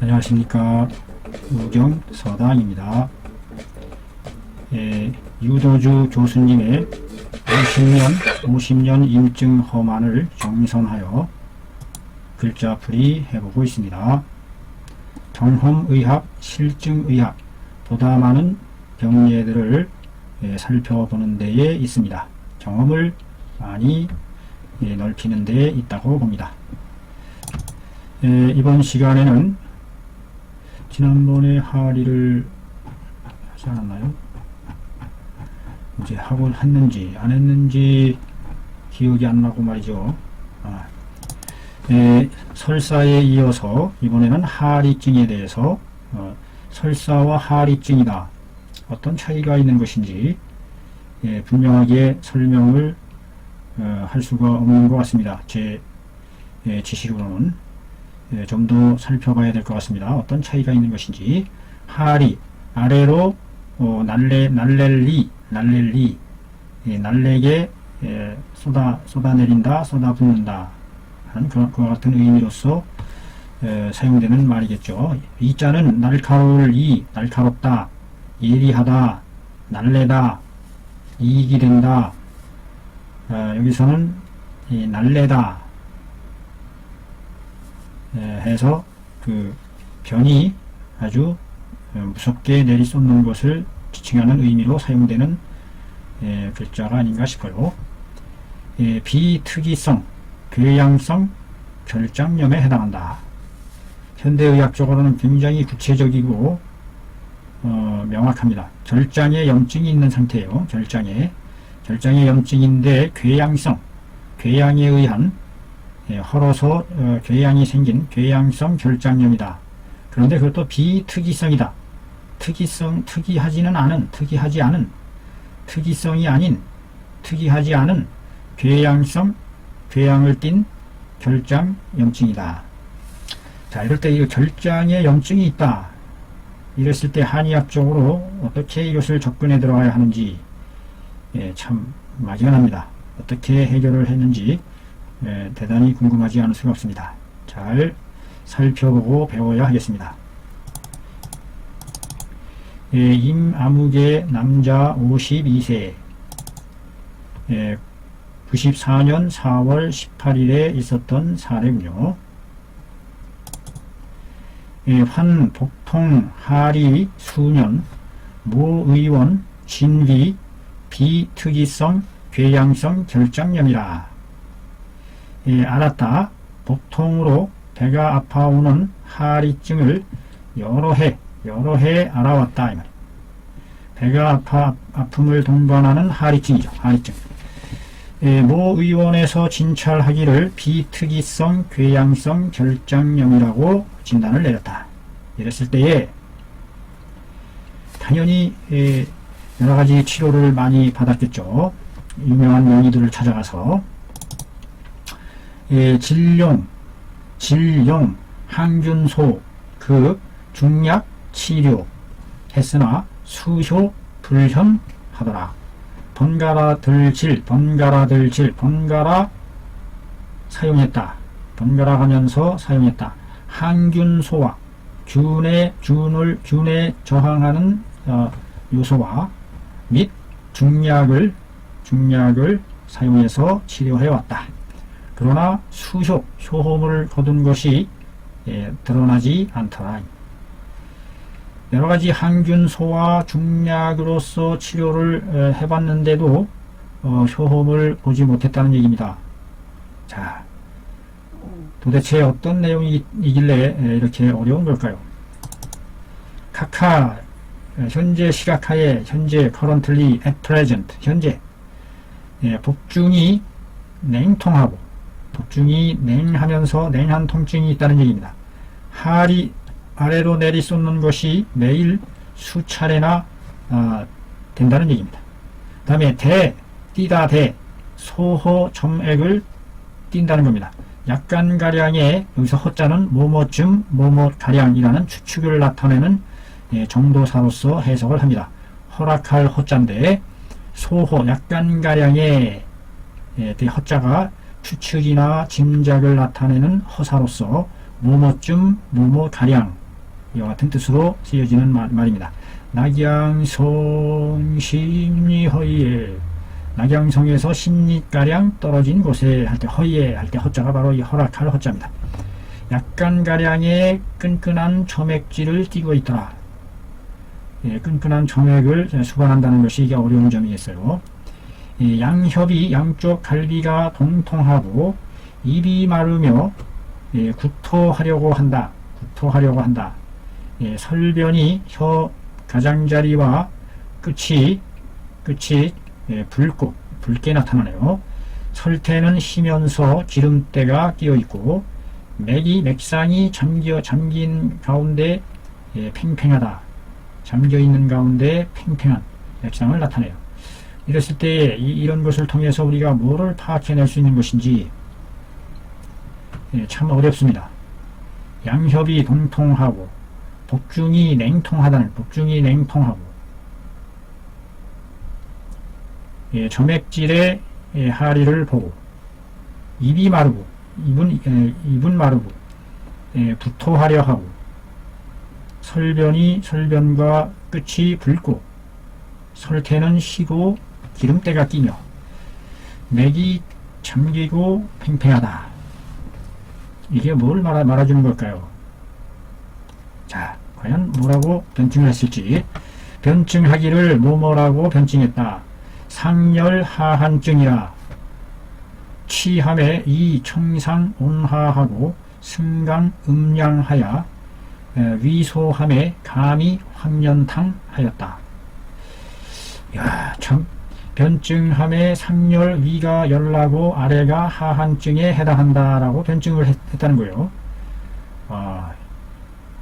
안녕하십니까. 우경서당입니다. 유도주 교수님의 50년 임증 험한을 정선하여 글자풀이 해보고 있습니다. 경험의학, 실증의학, 보다 많은 병리들을 살펴보는 데에 있습니다. 경험을 많이 넓히는 데에 있다고 봅니다. 이번 시간에는 지난번에 하리를 하지 않았나요? 이제 하고 했는지 안 했는지 기억이 안 나고 말이죠. 설사에 이어서 이번에는 하리증에 대해서 설사와 하리증이다, 어떤 차이가 있는 것인지 분명하게 설명을 할 수가 없는 것 같습니다. 제 지식으로는 좀 더 살펴봐야 될 것 같습니다. 어떤 차이가 있는 것인지. 하리, 아래로 날렐리, 날래게 쏟아내린다, 쏟아붓는다 하는 그와 같은 의미로서 사용되는 말이겠죠. 이 자는 날카로울 이, 날카롭다, 예리하다, 날래다, 이익이 된다. 여기서는 날래다 해서 그 변이 아주 무섭게 내리쏟는 것을 지칭하는 의미로 사용되는 글자가 아닌가 싶어요. 비특이성, 궤양성, 결장염에 해당한다. 현대의학적으로는 굉장히 구체적이고 명확합니다. 결장에 염증이 있는 상태예요. 결장에 염증인데 궤양성, 궤양에 의한 헐어서 궤양이 생긴 궤양성 결장염이다. 그런데 그것도 비특이성이다. 특이하지 않은 특이성이 아닌 특이하지 않은 궤양을 띤 결장염증이다. 자, 이럴 때 이 결장에 염증이 있다, 이랬을 때 한의학적으로 어떻게 이것을 접근해 들어가야 하는지 참 막연합니다. 어떻게 해결을 했는지 대단히 궁금하지 않을 수가 없습니다. 잘 살펴보고 배워야 하겠습니다. 임아무개 남자 52세, 94년 4월 18일에 있었던 사례군요. 환, 복통, 하리, 수년, 모의원, 진위, 비특이성, 궤양성 결장염이라. 알았다. 복통으로 배가 아파오는 하리증을 여러 해 알아왔다. 이 말. 배가 아픔을 동반하는 하리증이죠. 하리증. 모 의원에서 진찰하기를 비특이성, 궤양성 결장염이라고 진단을 내렸다. 이랬을 때에 당연히 여러가지 치료를 많이 받았겠죠. 유명한 명의들을 찾아가서 진룡, 항균소, 그 중약 치료 했으나 수효 불현하더라. 번갈아 들질, 번갈아 사용했다. 번갈아 가면서 사용했다. 항균소와 균에 저항하는 요소와 및 중약을 사용해서 치료해왔다. 그러나 효험을 거둔 것이 드러나지 않더라. 여러가지 항균소와 중약으로서 치료를 해봤는데도 효험을 보지 못했다는 얘기입니다. 자, 도대체 어떤 내용이길래 이렇게 어려운 걸까요? 카카, 현재 시각하에, 현재 currently, at present, 현재 복중이 냉통하고, 복중이 냉하면서 냉한 통증이 있다는 얘기입니다. 하리, 아래로 내리쏟는 것이 매일 수차례나 된다는 얘기입니다. 그 다음에 띠다 소호 점액을 띈다는 겁니다. 약간가량의, 여기서 허자는 뭐뭐쯤 뭐뭐가량이라는 추측을 나타내는 정도사로서 해석을 합니다. 허락할 허자인데 소호, 약간가량의 허자가 추측이나 짐작을 나타내는 허사로서 뭐뭐쯤 뭐뭐가량 이와 같은 뜻으로 쓰여지는 말입니다. 낙양성 심리허이에, 낙양성에서 십리가량 떨어진 곳에 할 때 허이에 할 때 허자가 바로 이 허락할 허자입니다. 약간가량의 끈끈한 점액질을 띠고 있더라. 예, 끈끈한 점액을 수반한다는 것이 이게 어려운 점이겠어요. 예, 양협이 양쪽 갈비가 동통하고 입이 마르며 예, 구토하려고 한다. 구토하려고 한다. 예, 설변이 혀 가장자리와 끝이 예, 붉게 나타나네요. 설태는 쉬면서 기름때가 끼어 있고 맥상이 잠긴 가운데 예, 팽팽하다. 잠겨 있는 가운데 팽팽한 맥상을 나타내요. 이랬을 때 이런 것을 통해서 우리가 뭐를 파악해낼 수 있는 것인지 예, 참 어렵습니다. 양협이 동통하고 복중이 냉통하고 예, 점액질의 예, 하리를 보고 입이 마르고 입은 마르고 예, 구토하려 하고 설변과 끝이 붉고 설태는 쉬고 기름때가 끼며 맥이 잠기고 팽팽하다. 이게 뭘 말아주는 걸까요? 자, 과연 뭐라고 변증을 했을지. 변증하기를 뭐뭐라고 변증했다. 상열하한증이라. 취함에 이 청상 온화하고 승강 음양하여 위소함에 감이 황년탕 하였다. 야, 참 변증함에 상열 위가 열나고 아래가 하한증에 해당한다라고 변증을 했다는 거예요.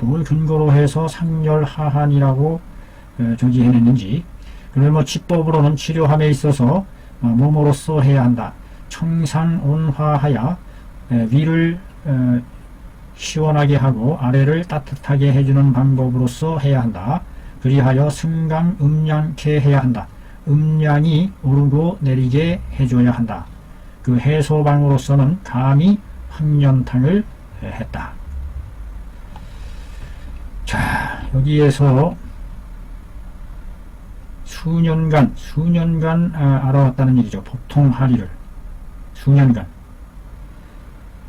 뭘 근거로 해서 상열 하한이라고 정지해냈는지. 그러면 뭐 치법으로는 치료함에 있어서 뭐뭐로써 해야 한다. 청상 온화하여 위를 시원하게 하고 아래를 따뜻하게 해주는 방법으로서 해야 한다. 그리하여 승강 음양케 해야 한다. 음양이 오르고 내리게 해줘야 한다. 그 해소방으로서는 감히 황년탕을 했다. 자, 여기에서 수년간 알아왔다는 얘기죠. 보통 하리를 수년간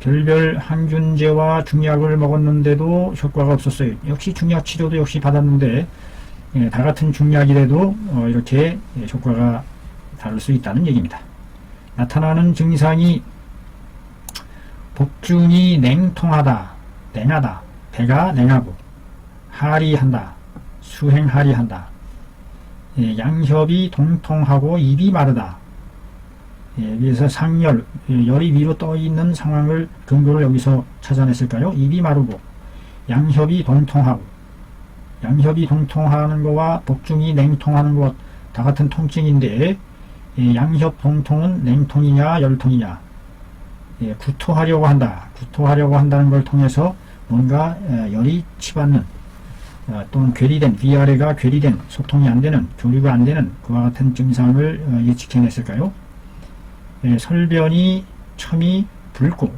별별 항균제와 중약을 먹었는데도 효과가 없었어요. 역시 중약 치료도 역시 받았는데 예, 다 같은 중약이라도 이렇게 효과가 다를 수 있다는 얘기입니다. 나타나는 증상이 복중이 냉통하다, 냉하다, 배가 냉하고 하리한다, 수행하리한다. 예, 양협이 동통하고 입이 마르다. 예, 그래서 상열, 열이 위로 떠 있는 상황을 근거를 여기서 찾아냈을까요? 입이 마르고 양협이 동통하고, 양협이 동통하는 것과 복중이 냉통하는 것 다 같은 통증인데 예, 양협 동통은 냉통이냐 열통이냐. 예, 구토하려고 한다는 걸 통해서 뭔가 열이 치받는 또는 괴리된, 위아래가 괴리된, 소통이 안되는, 교류가 안되는 그와 같은 증상을 예측해냈을까요? 예, 설변이 첨이 붉고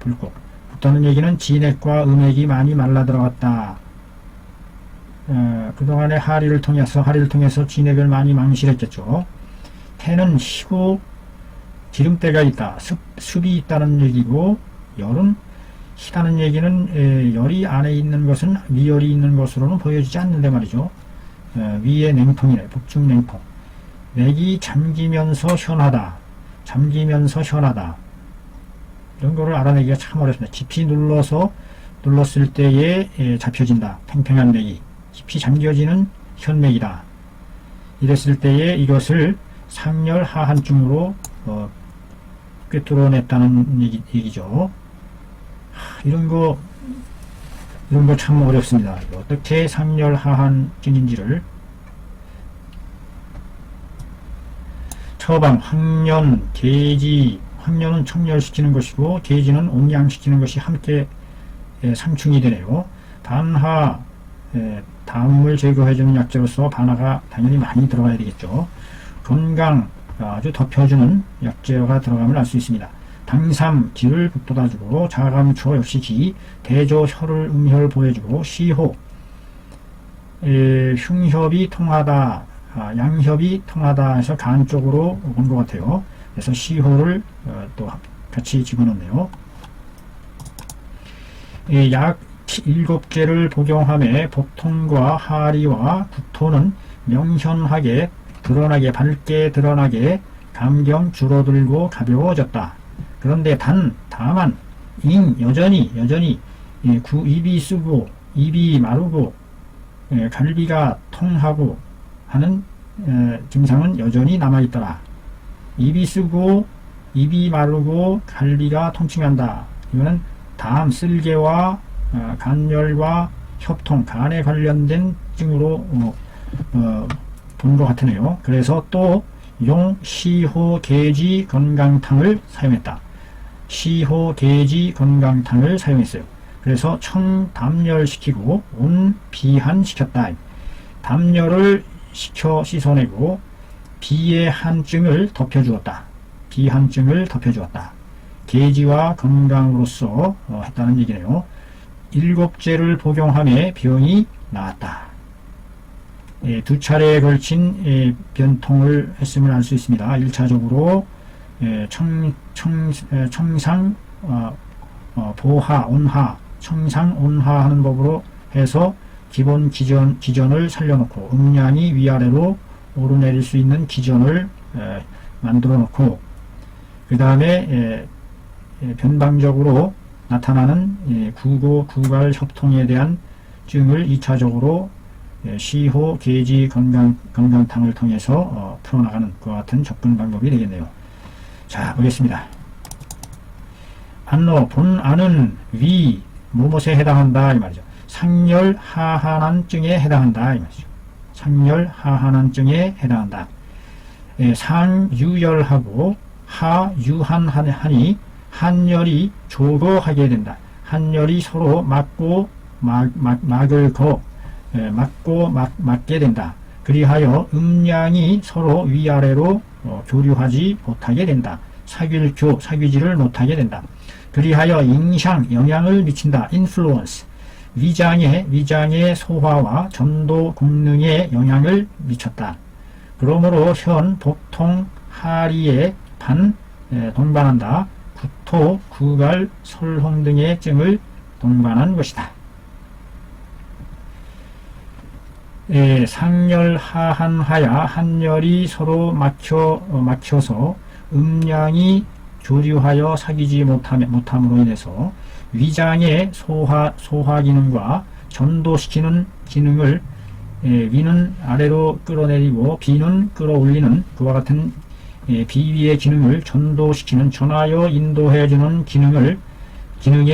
붉다는 얘기는 진액과 음액이 많이 말라 들어갔다. 그동안의 하리를 통해서 진액을 많이 망실했겠죠. 태는 쉬고 기름때가 있다. 습이 있다는 얘기고, 열은 희다는 얘기는 열이 안에 있는 것은 위열이 있는 것으로는 보여지지 않는데 말이죠. 위의 냉통이네. 복중 냉통. 맥이 잠기면서 현하다. 이런 거를 알아내기가 참 어렵습니다. 깊이 눌렀을 때에 잡혀진다. 팽팽한 맥이. 깊이 잠겨지는 현맥이다. 이랬을 때에 이것을 상열 하한증으로 꿰뚫어냈다는 얘기죠. 이런 거 참 어렵습니다. 어떻게 상열 하한증인지를. 처방, 황년, 계지. 황년은 청열시키는 것이고 계지는 온양시키는 것이 함께 상충이 되네요. 반하, 담을 제거해주는 약재로서 반하가 당연히 많이 들어가야 되겠죠. 건강, 아주 덮여주는 약재가 들어감을 알 수 있습니다. 당삼, 기를 북돋아주고, 자감초 역시 기, 대조 혀를 음혈 보여주고, 시호, 흉협이 통하다, 양협이 통하다 해서 간 쪽으로 온 것 같아요. 그래서 시호를 또 같이 집어넣네요. 약 7개를 복용함에 복통과 하리와 구토는 명현하게 드러나게, 밝게 드러나게 감경 줄어들고 가벼워졌다. 그런데 다만 여전히 입이 쓰고 입이 마르고 갈비가 통하고 하는 증상은 여전히 남아있더라. 입이 쓰고 입이 마르고 갈비가 통증한다. 이거는 담, 쓸개와 간열과 협통, 간에 관련된 증으로 본 것 같으네요. 그래서 또 시호, 계지, 건강탕을 사용했다. 시호, 계지, 건강탕을 사용했어요. 그래서 청담열시키고 온비한시켰다. 담열을 시켜 씻어내고 비의 한증을 덮여주었다. 비한증을 덮여주었다. 계지와 건강으로서 했다는 얘기네요. 7제를 복용함에 병이 나았다. 2차례에 걸친 변통을 했음을 알 수 있습니다. 1차적으로 청상, 보하, 온하, 청상, 온하 하는 법으로 해서 기본 기전을 살려놓고 음량이 위아래로 오르내릴 수 있는 기전을 만들어 놓고 그 다음에 변방적으로 나타나는 구고, 구갈, 협통에 대한 증을 2차적으로 시호, 계지, 건강탕을 통해서 풀어나가는 그와 같은 접근 방법이 되겠네요. 자, 보겠습니다. 안노, 본안은 위, 무엇에 해당한다 이 말이죠. 상열 하한한증에 해당한다 이 말이죠. 상열 하한한증에 해당한다. 상유열하고 하유한하니 한열이 조거하게 된다. 한열이 서로 막고 막을 맞게 된다. 그리하여 음량이 서로 위아래로 교류하지 못하게 된다. 사귀지를 못하게 된다. 그리하여 영향을 미친다. influence. 위장의 소화와 전도功능에 영향을 미쳤다. 그러므로 현, 복통, 하리에 동반한다. 구토, 구갈, 설홍 등의 증을 동반한 것이다. 상열하한하야 한열이 서로 막혀서 음량이 교류하여 사귀지 못함으로 인해서 위장의 소화 기능과 전도시키는 기능을 위는 아래로 끌어내리고 비는 끌어올리는 그와 같은 비위의 기능을 전도시키는 전하여 인도해주는 기능에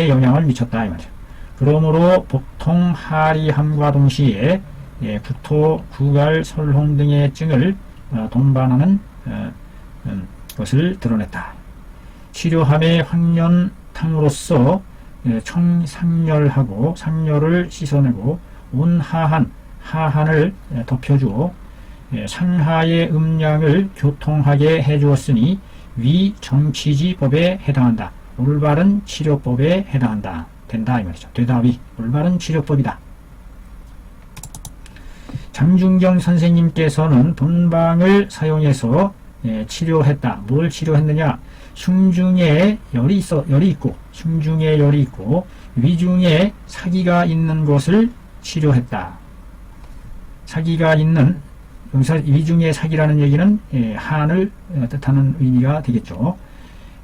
영향을 미쳤다 이 말이죠. 그러므로 복통 하리함과 동시에 구토, 구갈, 설홍 등의 증을 동반하는 것을 드러냈다. 치료함의 황련탕으로서 청상열하고 상열을 씻어내고 온하한을 덮여주어 상하의 음량을 교통하게 해주었으니 위정치지법에 해당한다. 올바른 치료법에 해당한다. 된다 이 말이죠. 대답이 올바른 치료법이다. 장준경 선생님께서는 본방을 사용해서 치료했다. 뭘 치료했느냐? 흉중에 열이 있고 위중에 사기가 있는 것을 치료했다. 사기가 있는, 여기서 위중의 사기라는 얘기는 한을 뜻하는 의미가 되겠죠.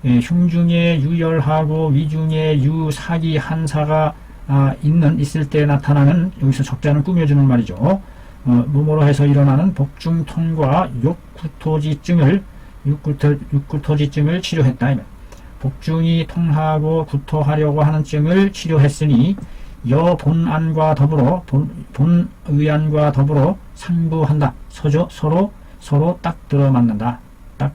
흉중에 유열하고 위중에 유사기 한사가 있을 때 나타나는, 여기서 적자는 꾸며주는 말이죠. 몸으로 해서 일어나는 복중통과 육구토지증을 치료했다. 복중이 통하고 구토하려고 하는 증을 치료했으니 여본안과 더불어 본의안과 더불어 상부한다. 서로 딱 들어맞는다. 딱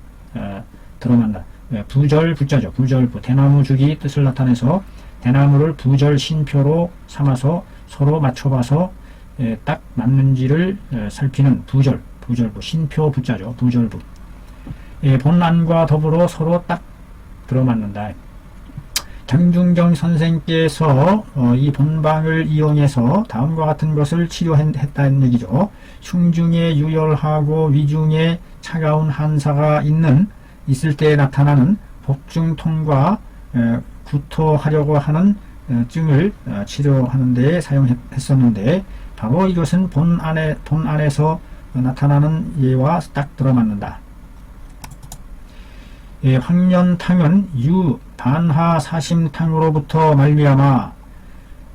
들어맞는다. 부절 부자죠. 부절부. 대나무 주기 뜻을 나타내서 대나무를 부절 신표로 삼아서 서로 맞춰봐서 딱 맞는지를 살피는 부절부. 신표 부자죠. 부절부. 본안과 더불어 서로 딱 들어맞는다. 장중정 선생께서 이 본방을 이용해서 다음과 같은 것을 치료했다는 얘기죠. 흉중에 유열하고 위중에 차가운 한사가 있을 때 나타나는 복중통과 구토하려고 하는 증을 치료하는 데 사용했었는데, 바로 이것은 본 안에서 나타나는 예와 딱 들어맞는다. 황련탕은 유 반하사심탕으로부터 말미암아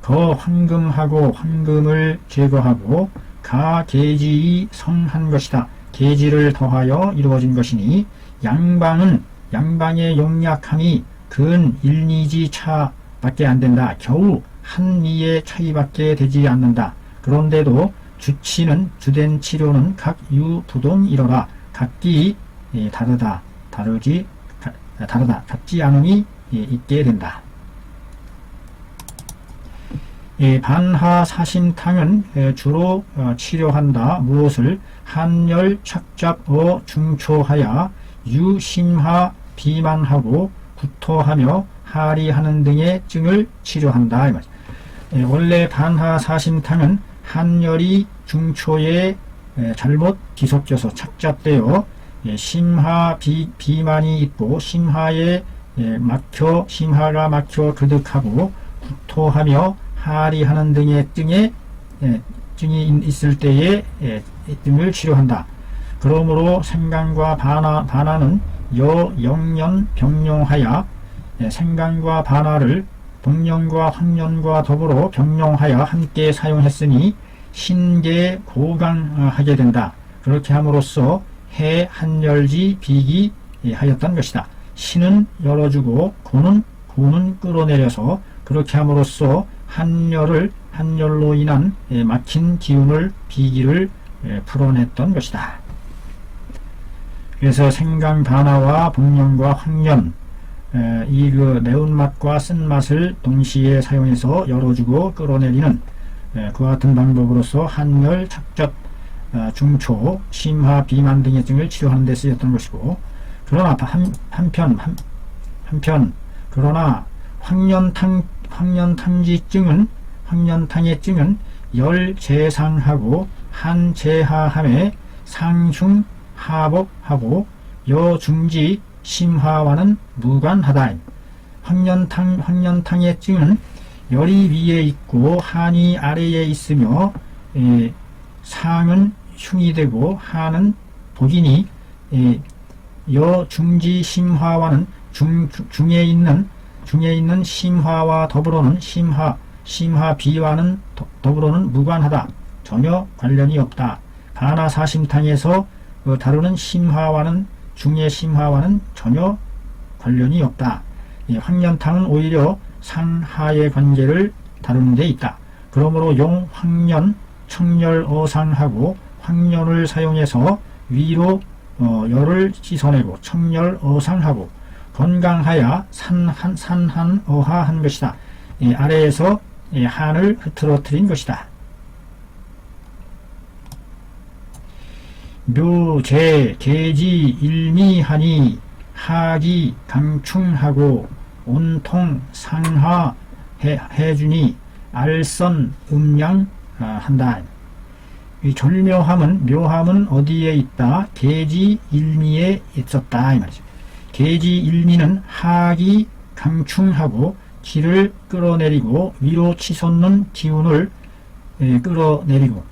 거황금하고 황금을 제거하고 가계지이 성한 것이다. 계지를 더하여 이루어진 것이니, 양방의 용약함이 근 1니지 차밖에 안 된다. 겨우 한 미의 차이밖에 되지 않는다. 그런데도 주된 치료는 각 유부동이러라. 각기 다르다. 같지 않음이 있게 된다. 반하사심탕은 주로 치료한다. 무엇을? 한열 착잡어 중초하여 유심하 비만하고 구토하며 하리하는 등의 증을 치료한다. 이 말이죠. 원래 반하사심탕은 한열이 중초에 잘못 뒤섞여서 착잡되어 심하 비만이 있고 심하가 막혀 그득하고 구토하며 하리하는 등의 증이 있을 때에 등을 치료한다. 그러므로 생강과 반하는 영년 병용하여 생강과 반하를 복령과 황련과 더불어 병용하여 함께 사용했으니 신계 고강하게 된다. 그렇게 함으로써 해 한열지 비기 하였던 것이다. 신은 열어주고 고는 끌어내려서 그렇게 함으로써 한열로 인한 막힌 기운을 비기를 풀어냈던 것이다. 그래서 생강 반하와 복령과 황련 이 매운맛과 쓴맛을 동시에 사용해서 열어주고 끌어내리는 그와 같은 방법으로서 한열, 착잡, 중초, 심하, 비만 등의 증을 치료하는 데 쓰였던 것이고, 그러나 그러나 황련탕의 증은 열재상하고 한재하함에 상흉 하복하고 여중지 심화와는 무관하다. 황련탕의 증은 열이 위에 있고 한이 아래에 있으며 상은 흉이 되고 하는 복이니, 여중지 심화와는 중에 있는 심화와 더불어는 심화 비와는 더불어는 무관하다. 전혀 관련이 없다. 반하사심탕에서 다루는 심화와는 중의 심화와는 전혀 관련이 없다. 황련탕은 오히려 상하의 관계를 다루는 데 있다. 그러므로 용, 황련, 청열, 어상하고 황련을 사용해서 위로 열을 씻어내고 청열, 어상하고 건강하여 산한, 어하한 것이다. 아래에서 한을 흐트러뜨린 것이다. 묘,제, 계지, 일미하니 하기, 강충하고 온통, 상하 해주니 알선, 음양 한다. 이 묘함은 어디에 있다? 계지, 일미에 있었다. 이 말이죠. 계지, 일미는 하기, 강충하고 기를 끌어내리고 위로 치솟는 기운을 끌어내리고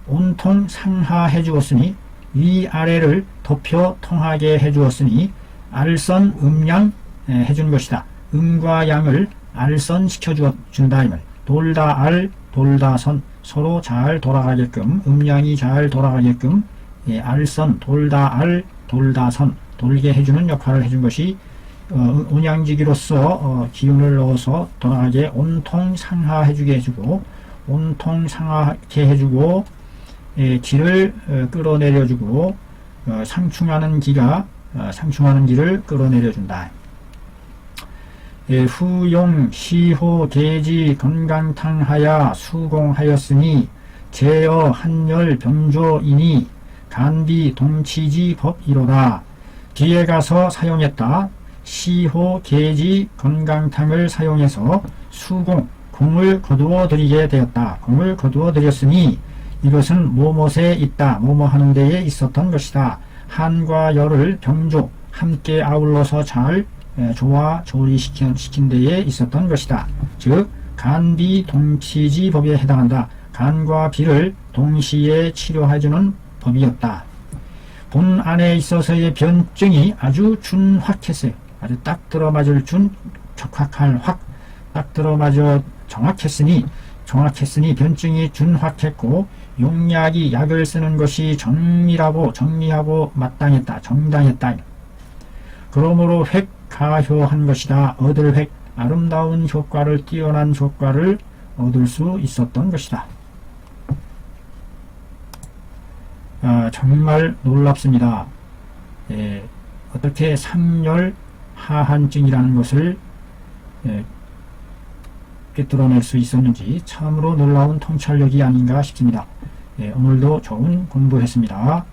온통 상하해 주었으니 위아래를 덮여 통하게 해 주었으니 알선 음양 해준 것이다. 음과 양을 알선시켜 준다. 이 말. 돌다 알, 돌다 선, 서로 잘 돌아가게끔, 음양이 잘 돌아가게끔 알선, 돌다 알, 돌다 선, 돌게 해주는 역할을 해준 것이 온양지기로서 기운을 넣어서 돌아가게 온통 상하해주게 해주고, 온통 상하게 해주고 기를 끌어내려주고 상충하는 기를 끌어내려준다. 후용, 시호, 계지, 건강탕하야 수공하였으니 제어, 한열, 병조이니 간비, 동치지, 법이로다. 뒤에 가서 사용했다. 시호, 계지, 건강탕을 사용해서 공을 거두어 드리게 되었다. 공을 거두어 드렸으니 이것은 뭐뭇에 있다. 뭐뭐 하는 데에 있었던 것이다. 한과 열을 병조 함께 아울러서 잘 조화 조리시킨 데에 있었던 것이다. 즉 간비 동치지 법에 해당한다. 간과 비를 동시에 치료해주는 법이었다. 본 안에 있어서의 변증이 아주 준확했어요. 아주 딱 들어맞을 적확할 딱 들어맞아 정확했으니 변증이 준확했고 용약이 약을 쓰는 것이 정리하고 마땅했다. 정당했다. 그러므로 가효한 것이다. 얻을 아름다운 효과를 뛰어난 효과를 얻을 수 있었던 것이다. 정말 놀랍습니다. 어떻게 상열하한증이라는 것을 꿰뚫어낼 수 있었는지 참으로 놀라운 통찰력이 아닌가 싶습니다. 오늘도 좋은 공부했습니다.